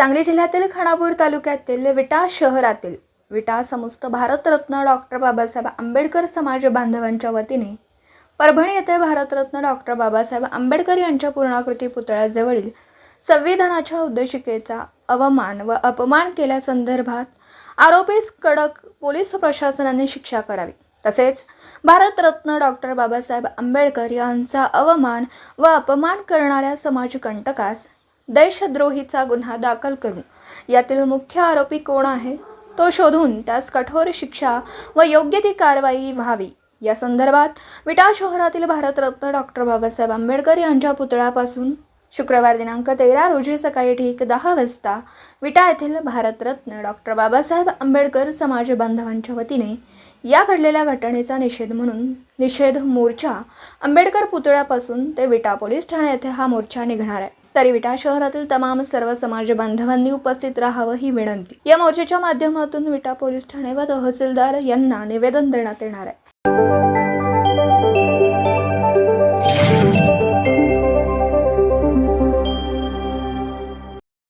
सांगली जिल्ह्यातील खानापूर तालुक्यातील विटा शहरातील विटा समस्त भारतरत्न डॉक्टर बाबासाहेब आंबेडकर समाज बांधवांच्या वतीने परभणी येथे भारतरत्न डॉक्टर बाबासाहेब आंबेडकर यांच्या पूर्णाकृती पुतळ्याजवळील संविधानाच्या उद्देशिकेचा अवमान व अपमान केल्यासंदर्भात आरोपीस कडक पोलीस प्रशासनाने शिक्षा करावी, तसेच भारतरत्न डॉक्टर बाबासाहेब आंबेडकर यांचा अवमान व अपमान करणाऱ्या समाजकंटकास देशद्रोहीचा गुन्हा दाखल करून यातील मुख्य आरोपी कोण आहे तो शोधून त्यास कठोर शिक्षा व योग्य ती कारवाई व्हावी या संदर्भात विटा शहरातील भारतरत्न डॉक्टर बाबासाहेब आंबेडकर यांच्या पुतळ्यापासून शुक्रवार दिनांक 13 रोजी सकाळी ठीक 10 वाजता विटा येथील भारतरत्न डॉक्टर बाबासाहेब आंबेडकर समाज बांधवांच्या वतीने या घडलेल्या घटनेचा निषेध म्हणून निषेध मोर्चा आंबेडकर पुतळ्यापासून ते विटा पोलीस ठाणे येथे हा मोर्चा निघणार आहे। तरी विटा शहरातील तमाम सर्व समाज बांधवांनी उपस्थित राहावं ही विनंती। या मोर्चाच्या माध्यमातून विटा पोलीस ठाणे व तहसीलदार यांना निवेदन देण्यात येणार आहे।